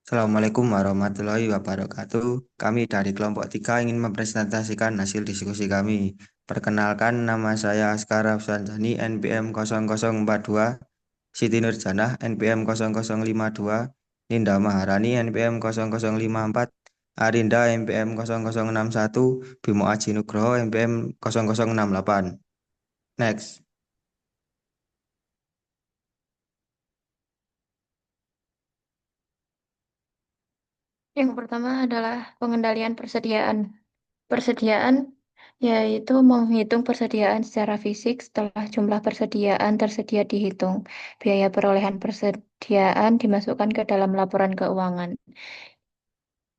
Assalamualaikum warahmatullahi wabarakatuh. Kami dari kelompok 3 ingin mempresentasikan hasil diskusi kami. Perkenalkan, nama saya Askara Sanjani, NPM 0042, Siti Nurjanah, NPM 0052, Ninda Maharani, NPM 0054, Arinda, NPM 0061, Bimo Aji Nugroho, NPM 0068. Next. Yang pertama adalah pengendalian persediaan. Persediaan yaitu menghitung persediaan secara fisik setelah jumlah persediaan tersedia dihitung. Biaya perolehan persediaan dimasukkan ke dalam laporan keuangan.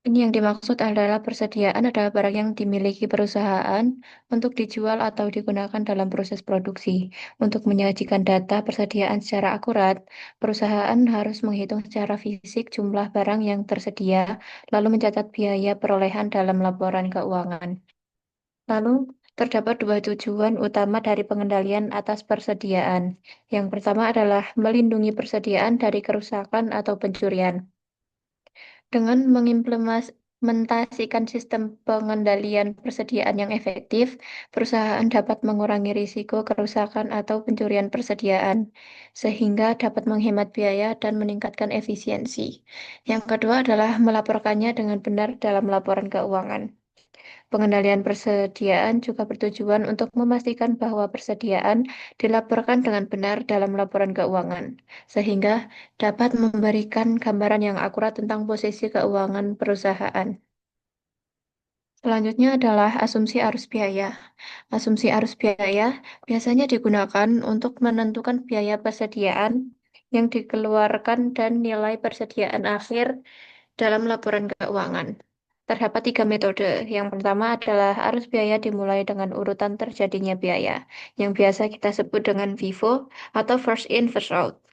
Ini yang dimaksud adalah persediaan adalah barang yang dimiliki perusahaan untuk dijual atau digunakan dalam proses produksi. Untuk menyajikan data persediaan secara akurat, perusahaan harus menghitung secara fisik jumlah barang yang tersedia, lalu mencatat biaya perolehan dalam laporan keuangan. Lalu, terdapat dua tujuan utama dari pengendalian atas persediaan. Yang pertama adalah melindungi persediaan dari kerusakan atau pencurian. Dengan mengimplementasikan sistem pengendalian persediaan yang efektif, perusahaan dapat mengurangi risiko kerusakan atau pencurian persediaan, sehingga dapat menghemat biaya dan meningkatkan efisiensi. Yang kedua adalah melaporkannya dengan benar dalam laporan keuangan. Pengendalian persediaan juga bertujuan untuk memastikan bahwa persediaan dilaporkan dengan benar dalam laporan keuangan, sehingga dapat memberikan gambaran yang akurat tentang posisi keuangan perusahaan. Selanjutnya adalah asumsi arus biaya. Asumsi arus biaya biasanya digunakan untuk menentukan biaya persediaan yang dikeluarkan dan nilai persediaan akhir dalam laporan keuangan. Terdapat tiga metode. Yang pertama adalah arus biaya dimulai dengan urutan terjadinya biaya, yang biasa kita sebut dengan FIFO atau first in, first out.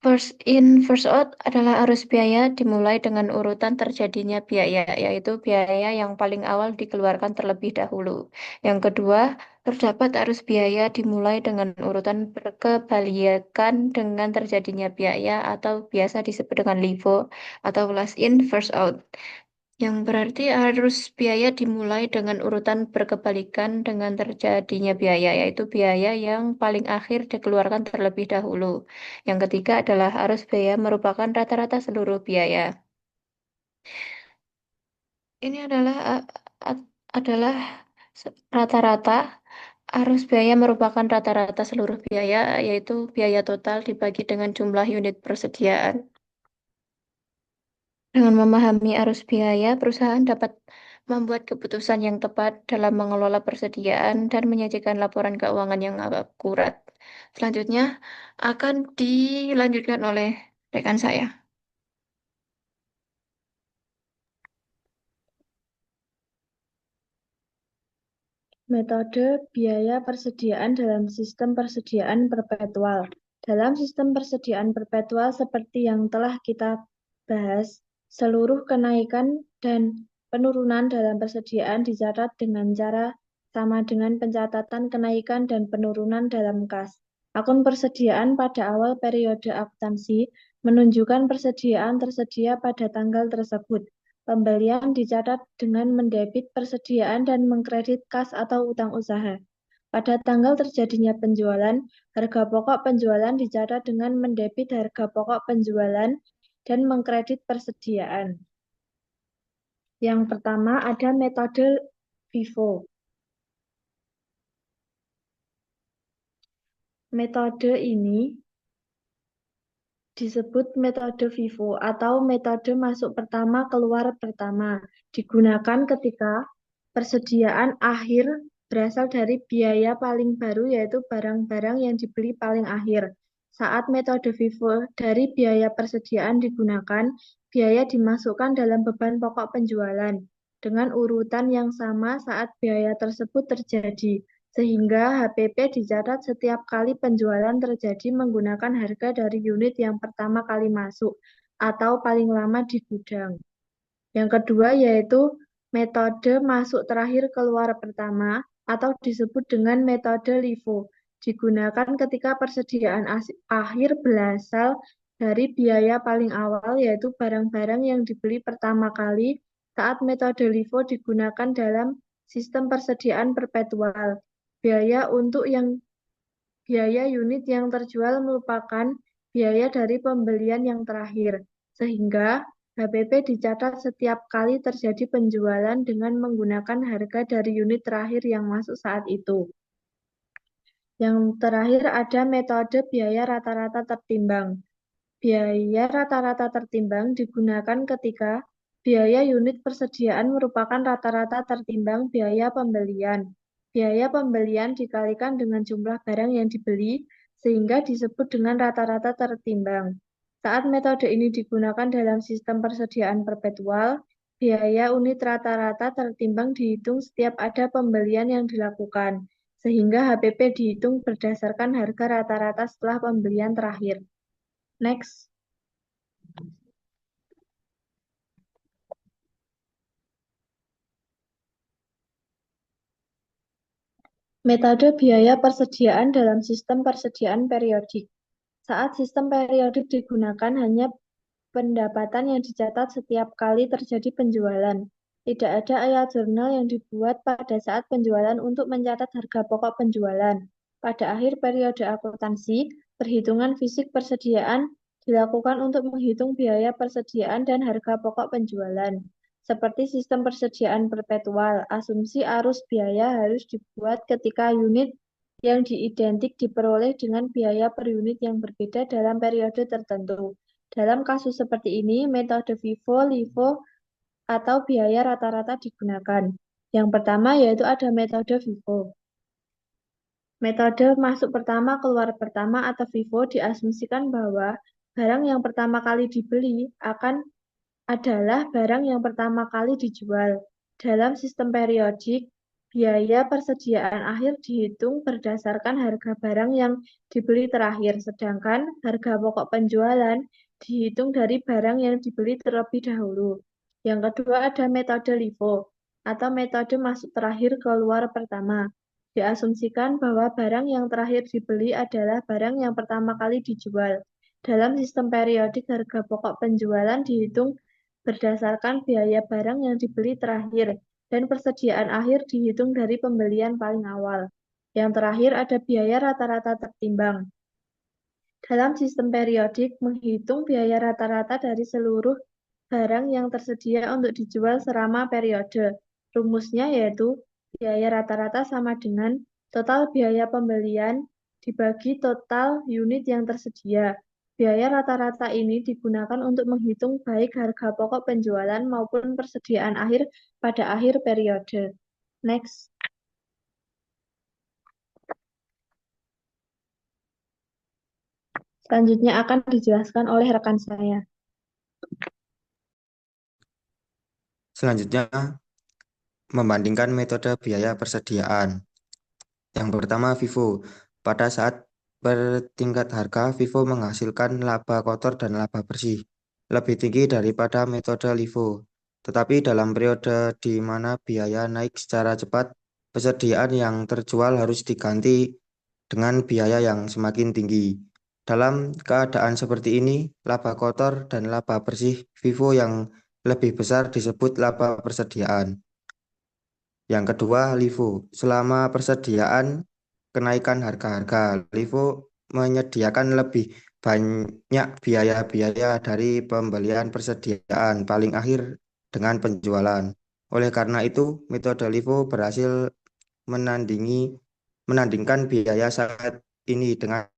First in, first out adalah arus biaya dimulai dengan urutan terjadinya biaya, yaitu biaya yang paling awal dikeluarkan terlebih dahulu. Yang kedua, terdapat arus biaya dimulai dengan urutan berkebalikan dengan terjadinya biaya atau biasa disebut dengan LIFO atau last in, first out. Yang berarti arus biaya dimulai dengan urutan berkebalikan dengan terjadinya biaya, yaitu biaya yang paling akhir dikeluarkan terlebih dahulu. Yang ketiga adalah arus biaya merupakan rata-rata seluruh biaya. Ini adalah rata-rata arus biaya merupakan rata-rata seluruh biaya, yaitu biaya total dibagi dengan jumlah unit persediaan. Dengan memahami arus biaya, perusahaan dapat membuat keputusan yang tepat dalam mengelola persediaan dan menyajikan laporan keuangan yang akurat. Selanjutnya akan dilanjutkan oleh rekan saya. Metode biaya persediaan dalam sistem persediaan perpetual. Dalam sistem persediaan perpetual seperti yang telah kita bahas, seluruh kenaikan dan penurunan dalam persediaan dicatat dengan cara sama dengan pencatatan kenaikan dan penurunan dalam kas. Akun persediaan pada awal periode akuntansi menunjukkan persediaan tersedia pada tanggal tersebut. Pembelian dicatat dengan mendebit persediaan dan mengkredit kas atau utang usaha. Pada tanggal terjadinya penjualan, harga pokok penjualan dicatat dengan mendebit harga pokok penjualan dan mengkredit persediaan. Yang pertama ada metode FIFO. Metode ini disebut metode FIFO atau metode masuk pertama keluar pertama. Digunakan ketika persediaan akhir berasal dari biaya paling baru yaitu barang-barang yang dibeli paling akhir. Saat metode FIFO dari biaya persediaan digunakan, biaya dimasukkan dalam beban pokok penjualan dengan urutan yang sama saat biaya tersebut terjadi, sehingga HPP dicatat setiap kali penjualan terjadi menggunakan harga dari unit yang pertama kali masuk atau paling lama di gudang. Yang kedua yaitu metode masuk terakhir keluar pertama atau disebut dengan metode LIFO. digunakan ketika persediaan akhir berasal dari biaya paling awal, yaitu barang-barang yang dibeli pertama kali saat metode LIFO digunakan dalam sistem persediaan perpetual. Biaya unit yang terjual merupakan biaya dari pembelian yang terakhir, sehingga HPP dicatat setiap kali terjadi penjualan dengan menggunakan harga dari unit terakhir yang masuk saat itu. Yang terakhir ada metode biaya rata-rata tertimbang. Biaya rata-rata tertimbang digunakan ketika biaya unit persediaan merupakan rata-rata tertimbang biaya pembelian. Biaya pembelian dikalikan dengan jumlah barang yang dibeli, sehingga disebut dengan rata-rata tertimbang. Saat metode ini digunakan dalam sistem persediaan perpetual, biaya unit rata-rata tertimbang dihitung setiap ada pembelian yang dilakukan, sehingga HPP dihitung berdasarkan harga rata-rata setelah pembelian terakhir. Next. Metode biaya persediaan dalam sistem persediaan periodik. Saat sistem periodik digunakan, hanya pendapatan yang dicatat setiap kali terjadi penjualan. Tidak ada ayat jurnal yang dibuat pada saat penjualan untuk mencatat harga pokok penjualan. Pada akhir periode akuntansi, perhitungan fisik persediaan dilakukan untuk menghitung biaya persediaan dan harga pokok penjualan. Seperti sistem persediaan perpetual, asumsi arus biaya harus dibuat ketika unit yang diidentik diperoleh dengan biaya per unit yang berbeda dalam periode tertentu. Dalam kasus seperti ini, metode FIFO, LIFO, atau biaya rata-rata digunakan. Yang pertama yaitu ada metode FIFO. Metode masuk pertama, keluar pertama atau FIFO diasumsikan bahwa barang yang pertama kali dibeli adalah barang yang pertama kali dijual. Dalam sistem periodik, biaya persediaan akhir dihitung berdasarkan harga barang yang dibeli terakhir, sedangkan harga pokok penjualan dihitung dari barang yang dibeli terlebih dahulu. Yang kedua ada metode LIFO, atau metode masuk terakhir keluar pertama. Diasumsikan bahwa barang yang terakhir dibeli adalah barang yang pertama kali dijual. Dalam sistem periodik, harga pokok penjualan dihitung berdasarkan biaya barang yang dibeli terakhir, dan persediaan akhir dihitung dari pembelian paling awal. Yang terakhir ada biaya rata-rata tertimbang. Dalam sistem periodik, menghitung biaya rata-rata dari seluruh barang yang tersedia untuk dijual selama periode. Rumusnya yaitu biaya rata-rata sama dengan total biaya pembelian dibagi total unit yang tersedia. Biaya rata-rata ini digunakan untuk menghitung baik harga pokok penjualan maupun persediaan akhir pada akhir periode. Next. Selanjutnya akan dijelaskan oleh rekan saya. Selanjutnya, membandingkan metode biaya persediaan. Yang pertama, FIFO. Pada saat bertingkat harga, FIFO menghasilkan laba kotor dan laba bersih lebih tinggi daripada metode LIFO. Tetapi dalam periode di mana biaya naik secara cepat, persediaan yang terjual harus diganti dengan biaya yang semakin tinggi. Dalam keadaan seperti ini, laba kotor dan laba bersih FIFO yang lebih besar disebut laba persediaan. Yang kedua, LIFO. Selama persediaan kenaikan harga-harga, LIFO menyediakan lebih banyak biaya-biaya dari pembelian persediaan paling akhir dengan penjualan. Oleh karena itu, metode LIFO berhasil menandingkan biaya saat ini dengan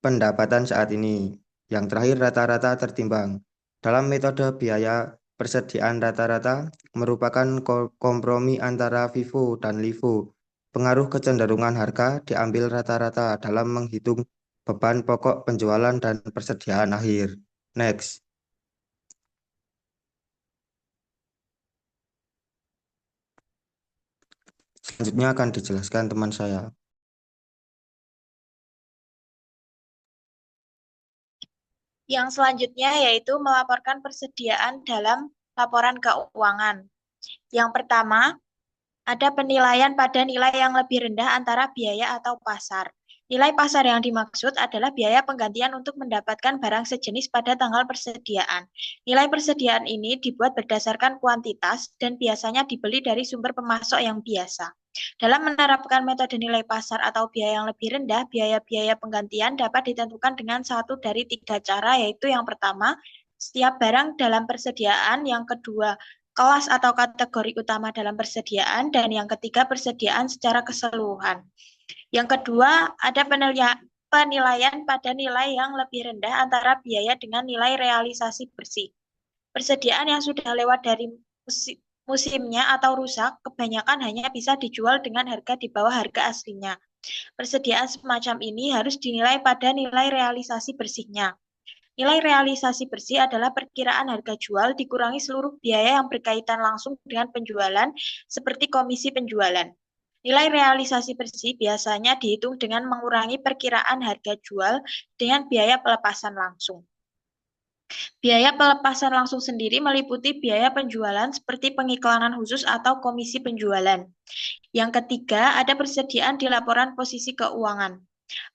pendapatan saat ini. Yang terakhir, rata-rata tertimbang. Dalam metode biaya persediaan rata-rata merupakan kompromi antara FIFO dan LIFO. Pengaruh kecenderungan harga diambil rata-rata dalam menghitung beban pokok penjualan dan persediaan akhir. Next. Selanjutnya akan dijelaskan teman saya. Yang selanjutnya yaitu melaporkan persediaan dalam laporan keuangan. Yang pertama, ada penilaian pada nilai yang lebih rendah antara biaya atau pasar. Nilai pasar yang dimaksud adalah biaya penggantian untuk mendapatkan barang sejenis pada tanggal persediaan. Nilai persediaan ini dibuat berdasarkan kuantitas dan biasanya dibeli dari sumber pemasok yang biasa. Dalam menerapkan metode nilai pasar atau biaya yang lebih rendah, biaya-biaya penggantian dapat ditentukan dengan satu dari 3 cara, yaitu yang pertama, setiap barang dalam persediaan, yang kedua, kelas atau kategori utama dalam persediaan, dan yang ketiga, persediaan secara keseluruhan. Yang kedua, ada penilaian pada nilai yang lebih rendah antara biaya dengan nilai realisasi bersih. Persediaan yang sudah lewat dari musimnya atau rusak, kebanyakan hanya bisa dijual dengan harga di bawah harga aslinya. Persediaan semacam ini harus dinilai pada nilai realisasi bersihnya. Nilai realisasi bersih adalah perkiraan harga jual dikurangi seluruh biaya yang berkaitan langsung dengan penjualan, seperti komisi penjualan. Nilai realisasi bersih biasanya dihitung dengan mengurangi perkiraan harga jual dengan biaya pelepasan langsung. Biaya pelepasan langsung sendiri meliputi biaya penjualan seperti pengiklanan khusus atau komisi penjualan. Yang ketiga, ada persediaan di laporan posisi keuangan.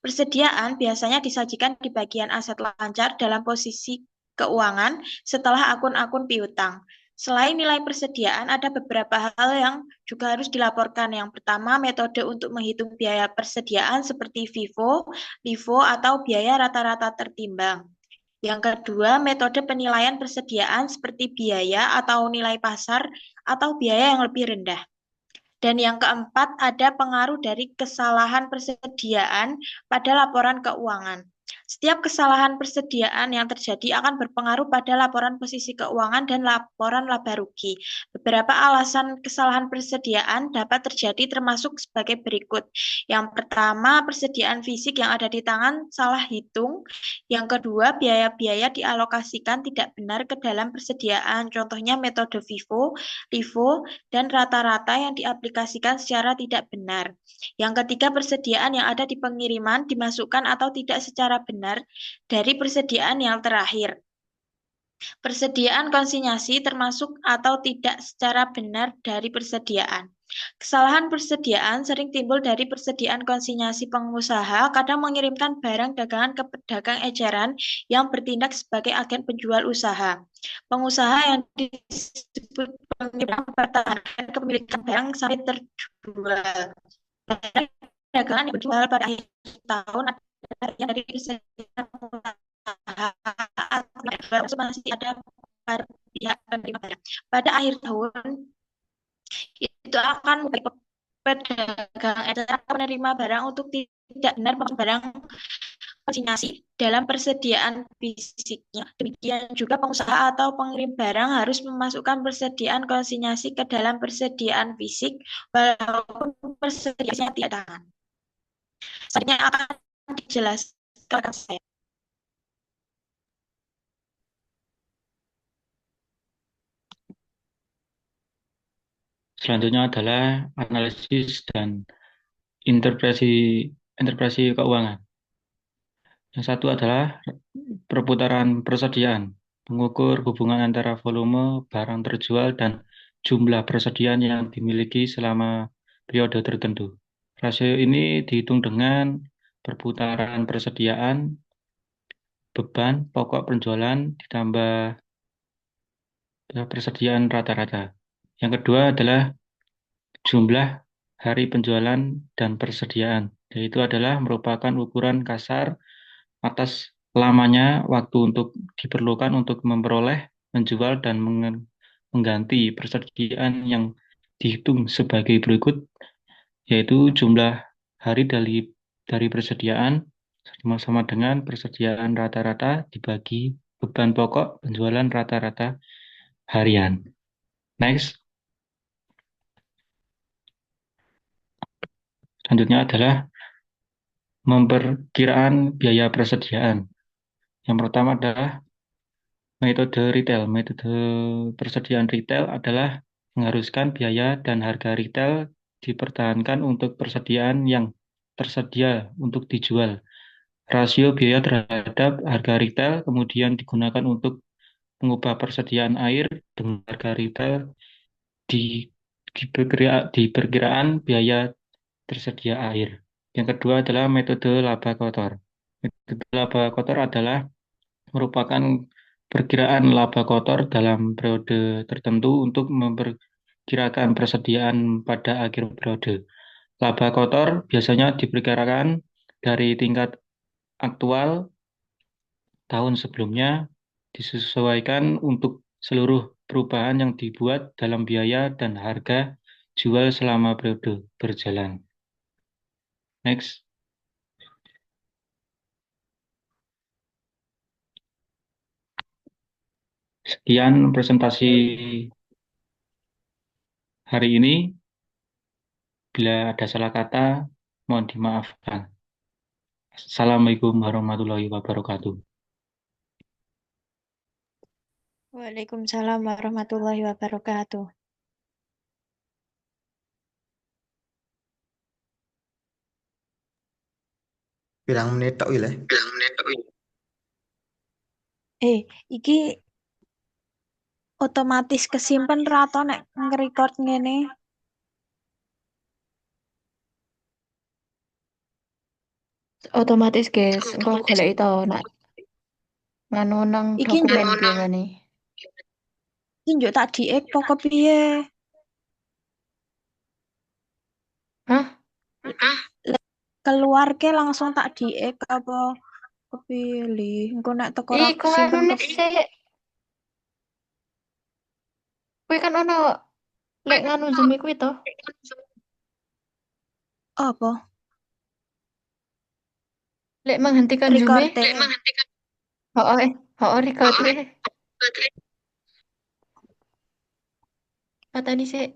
Persediaan biasanya disajikan di bagian aset lancar dalam posisi keuangan setelah akun-akun piutang. Selain nilai persediaan, ada beberapa hal yang juga harus dilaporkan. Yang pertama, metode untuk menghitung biaya persediaan seperti FIFO, LIFO, atau biaya rata-rata tertimbang. Yang kedua, metode penilaian persediaan seperti biaya atau nilai pasar atau biaya yang lebih rendah. Dan yang keempat, ada pengaruh dari kesalahan persediaan pada laporan keuangan. Setiap kesalahan persediaan yang terjadi akan berpengaruh pada laporan posisi keuangan dan laporan laba rugi. Beberapa alasan kesalahan persediaan dapat terjadi termasuk sebagai berikut. Yang pertama, persediaan fisik yang ada di tangan salah hitung. Yang kedua, biaya-biaya dialokasikan tidak benar ke dalam persediaan. Contohnya metode FIFO, LIFO, dan rata-rata yang diaplikasikan secara tidak benar. Yang ketiga, persediaan yang ada di pengiriman dimasukkan atau tidak secara benar dari persediaan yang terakhir. Persediaan konsinyasi termasuk atau tidak secara benar dari persediaan. Kesalahan persediaan sering timbul dari persediaan konsinyasi pengusaha, kadang mengirimkan barang dagangan ke pedagang eceran yang bertindak sebagai agen penjual usaha. Pengusaha yang disebut pengirim mempertahankan kepemilikan barang sampai terjual. Barang dagangan yang dijual pada akhir tahun adalah bagian dari persediaan pengusaha masih ada pihak penerima barang. Pada akhir tahun itu akan pedagang eceran menerima barang untuk tidak benar barang konsinyasi dalam persediaan fisiknya. Demikian juga pengusaha atau pengirim barang harus memasukkan persediaan konsinyasi ke dalam persediaan fisik walaupun persediaannya tidak tangan. Selanjutnya akan dijelaskan saya. Selanjutnya adalah analisis dan interpretasi keuangan. Yang satu adalah perputaran persediaan, mengukur hubungan antara volume barang terjual dan jumlah persediaan yang dimiliki selama periode tertentu. Rasio ini dihitung dengan perputaran persediaan, beban pokok penjualan ditambah persediaan rata-rata. Yang kedua adalah jumlah hari penjualan dan persediaan, yaitu adalah merupakan ukuran kasar atas lamanya waktu untuk diperlukan untuk memperoleh, menjual, dan mengganti persediaan yang dihitung sebagai berikut, yaitu jumlah hari dari persediaan sama dengan persediaan rata-rata dibagi beban pokok penjualan rata-rata harian. Next. Selanjutnya adalah memperkiraan biaya persediaan. Yang pertama adalah metode retail. Metode persediaan retail adalah mengharuskan biaya dan harga retail dipertahankan untuk persediaan yang tersedia untuk dijual. Rasio biaya terhadap harga retail kemudian digunakan untuk mengubah persediaan air dengan harga retail di perkiraan biaya tersedia air. Yang kedua adalah metode laba kotor. Metode laba kotor adalah merupakan perkiraan laba kotor dalam periode tertentu untuk memperkirakan persediaan pada akhir periode. Laba kotor biasanya diperkirakan dari tingkat aktual tahun sebelumnya, disesuaikan untuk seluruh perubahan yang dibuat dalam biaya dan harga jual selama periode berjalan. Next. Sekian presentasi hari ini. Bila ada salah kata, mohon dimaafkan. Assalamualaikum warahmatullahi wabarakatuh. Waalaikumsalam warahmatullahi wabarakatuh. Pirang menit tok ile. Iki otomatis kesimpen ra to nek nge-record ngene. Otomatis guys, engko golek itu nak nganu nang Iki dokumen biasanya. njuk tak diek apa kepiye? Hah? Keluar ke langsung tak diek apa kepiye li? Engko nek teko ra Iku kesimpen nganu kepiye? sih. Kuwi kan ono lek nganu Zoom iku itu. Apa? Lek menghentikan Zoom Record. record. Kata ini sih.